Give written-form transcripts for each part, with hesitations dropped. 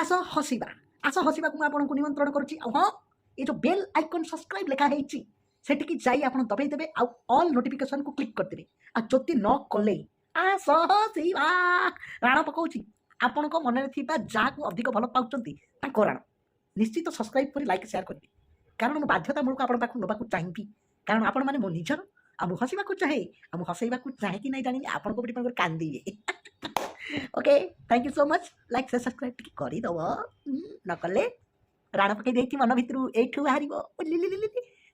ଆସ ହସିବା ଆସ ହସିବାକୁ ମୁଁ ଆପଣଙ୍କୁ ନିମନ୍ତ୍ରଣ କରୁଛି। ଆଉ ହଁ, ଏ ଯେଉଁ ବେଲ୍ ଆଇକନ୍ ସବସ୍କ୍ରାଇବ୍ ଲେଖା ହେଇଛି ସେଠିକି ଯାଇ ଆପଣ ଦବେଇ ଦେବେ, ଆଉ ଅଲ୍ ନୋଟିଫିକେସନ୍କୁ କ୍ଲିକ୍ କରିଦେବେ। ଆଉ ଯଦି ନ କଲେ ଆସ ହସିବା ରାଣ ପକାଉଛି। ଆପଣଙ୍କ ମନରେ ଥିବା ଯାହାକୁ ଅଧିକ ଭଲ ପାଉଛନ୍ତି ତାଙ୍କ ରାଣ ନିଶ୍ଚିତ ସବସ୍କ୍ରାଇବ୍ କରି ଲାଇକ୍ ସେୟାର କରିବେ, କାରଣ ମୁଁ ବାଧ୍ୟତାମୂଳକ ଆପଣଙ୍କ ପାଖକୁ ନେବାକୁ ଚାହିଁବି, କାରଣ ଆପଣମାନେ ମୋ ନିଜର। ଆଉ ମୁଁ ହସିବାକୁ ଚାହେଁ, ଆଉ ମୁଁ ହସେଇବାକୁ ଚାହେଁ କି ନାହିଁ ଜାଣିନି, ଆପଣଙ୍କ ଉପରେ କାନ୍ଦିବେ। Okay, thank you so much. Like share subscribe ଟିକେ କରିଦେବ, ନ କଲେ ରାଣ ପକେଇ ଦେଇକି ମନ ଭିତରୁ ଏଇଠୁ ବାହାରିବ।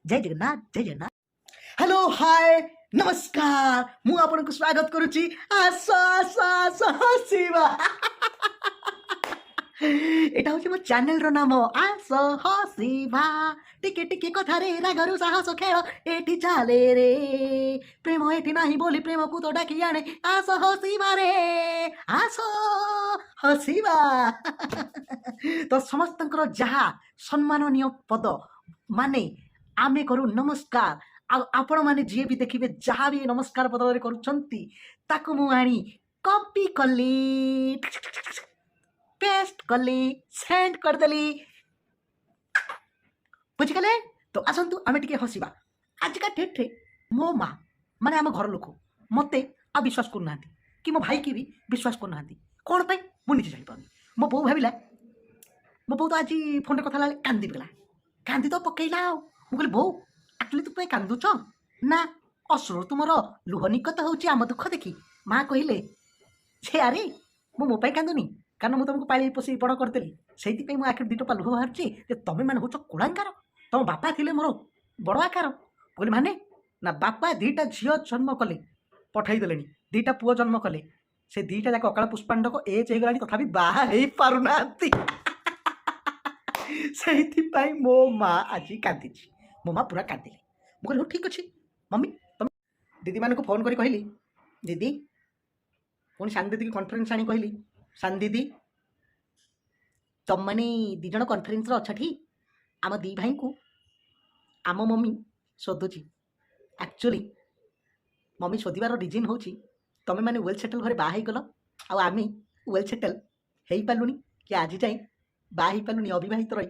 ଜୟ ଜଗନ୍ନାଥ, ଜୟ ଜଗନ୍ନାଥ। ହ୍ୟାଲୋ, ହାଏ, ନମସ୍କାର। ମୁଁ ଆପଣଙ୍କୁ ସ୍ୱାଗତ କରୁଛି ଆସ ଆସ ଆସ ହସିବା। এটা হচ্ছে ମୋ ଚ୍ୟାନେଲର ନାମ ଆସ ହସିବା। ଟିକେ ଟିକେ କଥାରେ ରାଗରୁ ସାହସ ଖେଳ ଏଠି ଚାଲେ ରେ। ପ୍ରେମ ଏଠି ନାହିଁ ବୋଲି ପ୍ରେମକୁ ତ ଡାକି ଆଣେ ଆସ ହସିବା ରେ, ଆସ ହସିବା। ତ ସମସ୍ତଙ୍କର ଯାହା ସମ୍ମାନନୀୟ ପଦ ମାନେ ଆମେ କରୁ ନମସ୍କାର। ଆଉ ଆପଣମାନେ ଯିଏ ବି ଦେଖିବେ ଯାହା ବି ନମସ୍କାର ପଦରେ କରୁଛନ୍ତି ତାକୁ ମୁଁ ଆଣି କପି କଲି, पेस्ट कली, सेंड करदेली। बुझिगले तो आसतु आमे टिके हसिबा। आजिका डेट्रे मो माँ माने आम घर लोक मते आ विश्वास करना कि मो भाई की भी विश्वास करना कौन पे मुझे निजे जानी। मो बो भाविला, मो बो तो आज फोन कथा कांदी पकला, कांदी तो पकेला। मुझे बो एक्चुअली तू पे कांदुच ना असुर तुमर लुह निकट हूँ आम दुख देखी। माँ कहले से अरे मो पे कांदुनी, कारण मुझे तुमको पाली पोषी बड़ करदेली से आखिर दुई टपा लुह बाहर तुम मैंने हूँ कोड़ांगार, तुम बापा थे मोर बड़ आकार। बोली माने ना बापा दीटा झील जन्म कले पठईदे, दीटा पुओ जन्म कले, से दीटा जाक अकाल पुष्पांडक एज हो गला तथा बाहा पारुना। से मो माँ आज कांदी, मो माँ पूरा कांदिले। मुझे हूँ ठीक अच्छे मम्मी तुम दीदी मान को फोन कर कहली दीदी, पुणी सान दीदी की कन्फरेन्स आनी कहली सान दीदी तुम मैंने दिज कन्फरेन्स अच्छी आम दी भाई को आम मम्मी शोधुची। एक्चुअली मम्मी शोधार रिजन हूँ तुम मैंने वेल सेटल घरे बाहर गल आम वेल सेटल हो पार्लुनी कि आज जाए बाहर पार्लुनी अविवाहित रही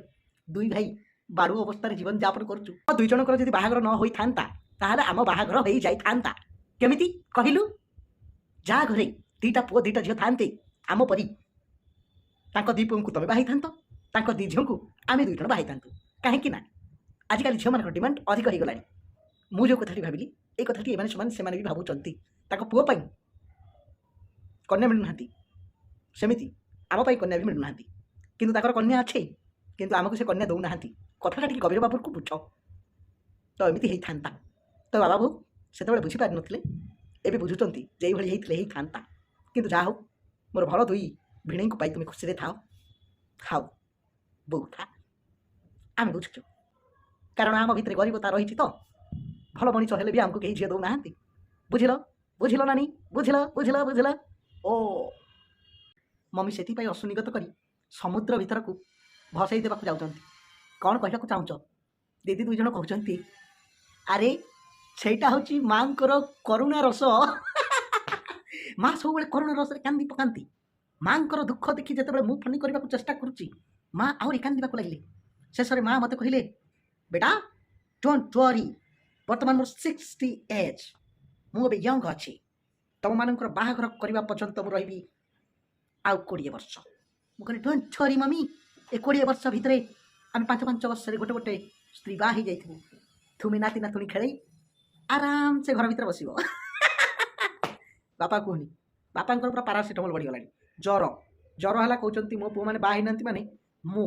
दुई भाई बाड़ू अवस्था जीवन यापन करुँ। दुई जनकर जब बाहागर न हो ताहले आम बाहागर हो जाता केमिति कहलु। जहाँ घरे दीटा पुओ दीटा झील थांते आम परी दी पुओं को तुम बाही था, दी झील को आम दुई जन बाही था। कहीं आजिकल झील मान डिमांड अधिक हो गला। मुझे कथाटी भाविली ये कथाटी से भी भावुंट पुओ कन्या मिलूना सेमती आम कन्या भी मिलूना कि कन्या अच्छे किंतु आमको से कन्या दौना। कथाटा टी गभीर बाबू को बुझ तो एमती होता। तो बाबा बो से बुझीपार नथिले एबे बुझुचंती जे भली हेइथिले हेइ थांता। किंतु जा हो मोर भल दुई भिणी को पाई तुम खुशी रे थाओ खाओ बो था आम बुझुचु, कारण आम भितर गरीबता रही तो भल मनीष हेले भी आमको कहीं झील दौना। बुझिल बुझिल नानी बुझिल बुझिल बुझिल। ओ मम्मी से अश्विनीगत कर समुद्र भीतर को भसई देवा जाऊँच। कौन कहला चाहूच दीदी दुई जन कहते अरे सेटा हूँ माँ करुणा रस। माँ सब करुणा रस कांदी पकाती। माँ दुख देखी जिते मुझे फनी करने को चेष्टा करुच्ची माँ आहरी कांदा लगे। शेष में माँ मत कहले बेटा डोंट वरी बर्तमान मोर 60 एज मुझे यंग अच्छी तुम मान बाहागर करने पर्यंत मुझे रही आउ 20 वर्ष। मुझे डोंट वरी मम्मी ए 20 वर्ष भितर आम 5 वर्ष गोटे गोटे स्त्री बाही जाइबू तुम नाती नातुणी खेल आराम से घर भीतर बस। बापा कहनी बापा पूरा पारासीटामोल बढ़ीगला ज्वर ज्वर है कहते मो पु मैंने बाहर ना माने मु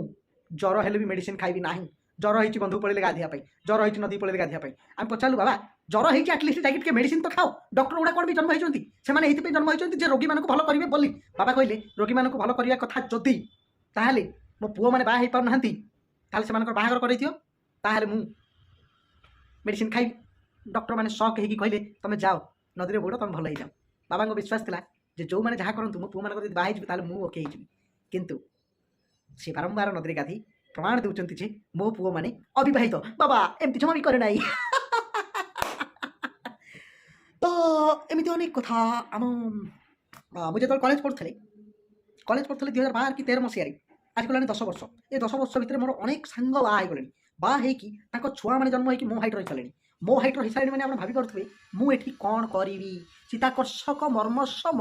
ज्वर हेले भी मेडिसिन खाइबी ना। ज्वर हो बंधु पड़े गाधियापाई ज्वर हो नदी पड़े गाधियापाई आम पचारू बाबा ज्वर हो आटलिस्ट जाकि मेडिसिन तो खाओ डॉक्टर गुड़ा कौन भी जन्म होती से जन्म होती रोगी मान भल करेंगे बोली। बाबा कहले रोगी मान भल करने कथा जदि ताहले मो पुओ मैंने बाहर पारना से बाहागर कर मु मेडिसिन खाई। डॉक्टर मैंने शक हो कहले तुम जाओ नदी बुड़ तुम भल हो जाओ। बाबा को विश्वास था जो मैंने जहाँ करूँ मो पु मान बाहर मुझे ओके किंतु सी बारंबार नदी गाधी प्रमाण दे मो पुओ मैंने अविवाहित बाबा एमती जमा भी करे ना। तो एमती अनेक कथा आम मुझे जो कॉलेज पढ़ुले 2012 कि 13 मसीह ଆଜି ଗଲାଣି 10 ବର୍ଷ। ଏ 10 ବର୍ଷ ଭିତରେ ମୋର ଅନେକ ସାଙ୍ଗ ବାହା ହେଇଗଲେଣି। ବାହା ହେଇକି ତାଙ୍କ ଛୁଆମାନେ ଜନ୍ମ ହେଇକି ମୋ ହାଇଟ୍‌ର ହେଇସାରିଲେଣି। ମୋ ହାଇଟ୍‌ର ହେଇସାରିଲେଣି ମାନେ ଆପଣ ଭାବିପାରୁଥିବେ ମୁଁ ଏଠି କ'ଣ କରିବି? ଚିତାକର୍ଷକ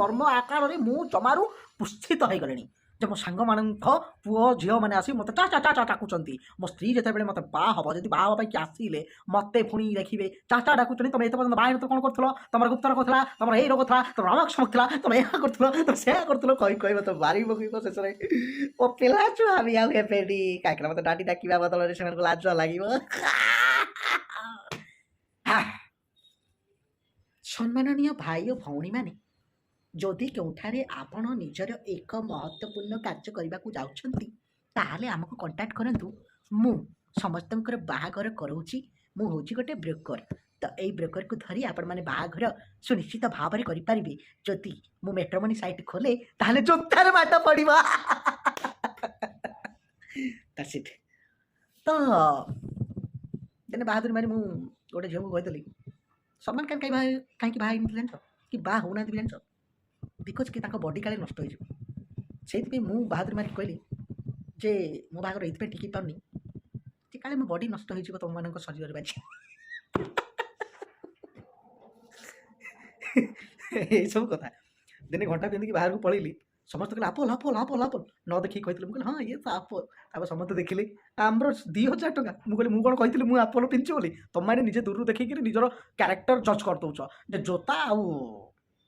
ମର୍ମ ଆକାରରେ ମୁଁ ଜମାରୁ ପୁଷ୍ଠିତ ହେଇଗଲିଣି। ଯେ ମୋ ସାଙ୍ଗମାନଙ୍କ ପୁଅ ଝିଅମାନେ ଆସି ମୋତେ ଚା ଚା ଚା ଚା ଡାକୁଛନ୍ତି। ମୋ ସ୍ତ୍ରୀ ଯେତେବେଳେ ମୋତେ ବାହା ହେବ, ଯଦି ବାହା ହେବା ପାଇଁ କିଏ ଆସିଲେ ମୋତେ ପୁଣି ଦେଖିବେ ଚା ଚା ଡାକୁଛନ୍ତି। ତମେ ଏତେ ପର୍ଯ୍ୟନ୍ତ ବାହା ହେଇନଥିଲ କ'ଣ କରୁଥିଲ? ତମର ଗୁପ୍ତ ରୋଗ ଥିଲା, ତମର ଏଇ ରୋଗ ଥିଲା, ତମର ଅମକ ସମକ ଥିଲା, ତମେ ଏହା କରୁଥିଲ, ତମେ ସେୟା କରୁଥିଲ କହି ମୋତେ ମାରି ପକେଇବ ଶେଷରେ। ମୋ ପିଲା ଛୁଆ ବି ଆଉ ହେବେନି, କାହିଁକିନା ମୋତେ ଡାଡ଼ି ଡାକିବା ବଦଳରେ ସେମାନଙ୍କୁ ଲାଜ ଲାଗିବ। ସମ୍ମାନନୀୟ ଭାଇ ଓ ଭଉଣୀମାନେ, ଯଦି କେଉଁଠାରେ ଆପଣ ନିଜର ଏକ ମହତ୍ତ୍ୱପୂର୍ଣ୍ଣ କାର୍ଯ୍ୟ କରିବାକୁ ଯାଉଛନ୍ତି ତାହେଲେ ଆମକୁ କଣ୍ଟାକ୍ଟ କରନ୍ତୁ। ମୁଁ ସମସ୍ତଙ୍କର ବାହାଘର କରଉଛି। ମୁଁ ହେଉଛି ଗୋଟେ ବ୍ରୋକର। ତ ଏଇ ବ୍ରୋକରକୁ ଧରି ଆପଣମାନେ ବାହାଘର ସୁନିଶ୍ଚିତ ଭାବରେ କରିପାରିବେ। ଯଦି ମୁଁ ମ୍ୟାଟ୍ରିମୋନି ସାଇଟ୍ ଖୋଲେ ତାହେଲେ ଜୋତାରେ ବାଟ ପଡ଼ିବ। ଦ୍ୟାଟ୍ସ ଇଟ୍। ତ ଦିନେ ବାହାଦୁରୀ ମାରି ମୁଁ ଗୋଟେ ଝିଅକୁ କହିଥିଲି ସଲମାନ ଖାନ କାହିଁକି ବାହା ହେଇନଥିଲେ ଜାଣିଛ? କି ବାହା ହେଉନାହାନ୍ତି ବି ଜାଣିଛ? ବିକଜ କି ତାଙ୍କ ବଡି କାଳେ ନଷ୍ଟ ହେଇଯିବ। ସେଇଥିପାଇଁ ମୁଁ ବାହାଦୁରୀ ମାରିକି କହିଲି ଯେ ମୋ ବାହାଘର ଏଇଥିପାଇଁ ଟିକି ପାରୁନି ଯେ କାଳେ ମୋ ବଡି ନଷ୍ଟ ହେଇଯିବ ତମମାନଙ୍କ ଶରୀରରେ ବାଜି। ଏଇସବୁ କଥା। ଦିନେ ଘଣ୍ଟା ପିନ୍ଧିକି ବାହାରକୁ ପଳେଇଲି, ସମସ୍ତେ କହିଲେ ଆପଲ ଆପଲ ଆପଲ ଆପଲ। ନ ଦେଖିକି କହିଥିଲେ, ମୁଁ କହିଲି ହଁ ଇଏ ତ ଆପଲ। ତାପରେ ସମସ୍ତେ ଦେଖିଲେ ଆମର 2000 ଟଙ୍କା। ମୁଁ କହିଲି ମୁଁ କ'ଣ କହିଥିଲି ମୁଁ ଆପଲ ପିନ୍ଧିଛି ବୋଲି? ତମମାନେ ନିଜେ ଦୂରରୁ ଦେଖିକିରି ନିଜର କ୍ୟାରେକ୍ଟର ଜଜ୍ କରିଦେଉଛ ଯେ ଜୋତା ଆଉ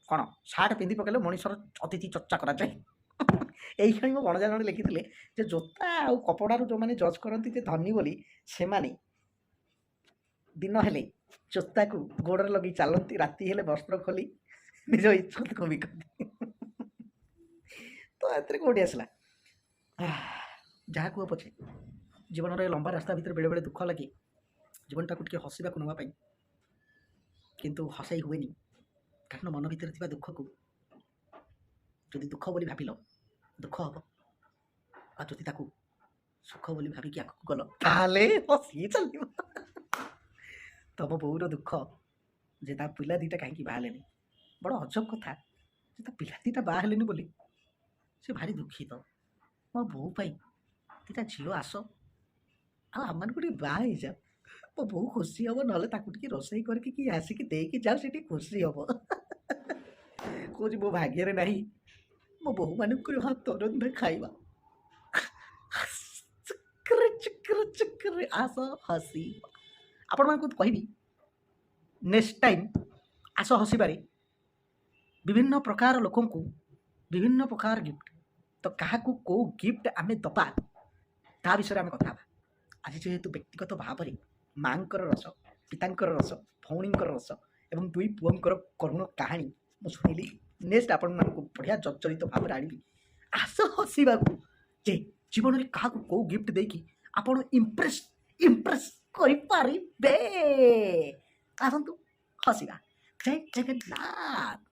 କ'ଣ ସାର୍ଟ ପିନ୍ଧି ପକେଇଲେ ମଣିଷର ଅତିଥି ଚର୍ଚ୍ଚା କରାଯାଏ। ଏଇକ୍ଷଣି ମୋ ଭଣଜା ଜଣେ ଲେଖିଥିଲେ ଯେ ଜୋତା ଆଉ କପଡ଼ାରୁ ଯେଉଁମାନେ ଜଜ୍ କରନ୍ତି ଯେ ଧନୀ ବୋଲି, ସେମାନେ ଦିନ ହେଲେ ଜୋତାକୁ ଗୋଡ଼ରେ ଲଗେଇ ଚାଲନ୍ତି, ରାତି ହେଲେ ବସ୍ତ୍ର ଖୋଲି ନିଜ ଇଜ୍ଜତକୁ ବିକନ୍ତି। ତ ଏଥିରେ କେଉଁଠି ଆସିଲା? ଯାହା କୁହ ପଛେ ଜୀବନର ଏ ଲମ୍ବା ରାସ୍ତା ଭିତରେ ବେଳେବେଳେ ଦୁଃଖ ଲାଗେ ଜୀବନଟାକୁ ଟିକେ ହସିବାକୁ ନେବା ପାଇଁ, କିନ୍ତୁ ହସାଇ ହୁଏନି। କାରଣ ମନ ଭିତରେ ଥିବା ଦୁଃଖକୁ ଯଦି ଦୁଃଖ ବୋଲି ଭାବିଲ ଦୁଃଖ ହେବ, ଆଉ ଯଦି ତାକୁ ସୁଖ ବୋଲି ଭାବିକି ଆଗକୁ ଗଲ ତାହେଲେ ହସି ଚାଲିବ। ତମ ବୋଉର ଦୁଃଖ ଯେ ତା ପିଲା ଦୁଇଟା କାହିଁକି ବାହା ହେଲେନି। ବଡ଼ ଅଜବ କଥା ଯେ ତା ପିଲା ଦୁଇଟା ବାହା ହେଲେନି ବୋଲି ସେ ଭାରି ଦୁଃଖିତ। ମୋ ବୋଉ ପାଇଁ ଦୁଇଟା ଝିଅ ଆସ ଆଉ ଆମମାନଙ୍କୁ ଟିକେ ବାହା ହେଇଯାଅ, ମୋ ବୋଉ ଖୁସି ହେବ। ନହେଲେ ତାକୁ ଟିକେ ରୋଷେଇ କରିକି କି ଆସିକି ଦେଇକି ଯାଅ, ସେ ଟିକେ ଖୁସି ହେବ। କହୁଛି ମୋ ଭାଗ୍ୟରେ ନାହିଁ ମୋ ବୋହୂମାନଙ୍କୁ ହାତ ରନ୍ଧା ଖାଇବା। ଚକ୍ର ଆସ ହସିବା। ଆପଣମାନଙ୍କୁ କହିବି ନେକ୍ସଟ ଟାଇମ୍ ଆସ ହସିବାରେ ବିଭିନ୍ନ ପ୍ରକାର ଲୋକଙ୍କୁ ବିଭିନ୍ନ ପ୍ରକାର ଗିଫ୍ଟ। ତ କାହାକୁ କେଉଁ ଗିଫ୍ଟ ଆମେ ଦେବା ତା ବିଷୟରେ ଆମେ କଥା ହେବା। ଆଜି ଯେହେତୁ ବ୍ୟକ୍ତିଗତ ଭାବରେ ମାଙ୍କର ରସ, ପିତାଙ୍କର ରସ, ଭଉଣୀଙ୍କର ରସ ଏବଂ ଦୁଇ ପୁଅଙ୍କର କରୁଣ କାହାଣୀ ମୁଁ ଶୁଣିଲି, ନେକ୍ସଟ ଆପଣମାନଙ୍କୁ ବଢ଼ିଆ ଜର୍ଜରିତ ଭାବରେ ଆଣିବି ଆସ ହସିବାକୁ ଯେ ଜୀବନରେ କାହାକୁ କେଉଁ ଗିଫ୍ଟ ଦେଇକି ଆପଣ ଇମ୍ପ୍ରେସ୍ କରିପାରିବେ। ଆସନ୍ତୁ ହସିବା। ଜୟ ଜଗନ୍ନାଥ।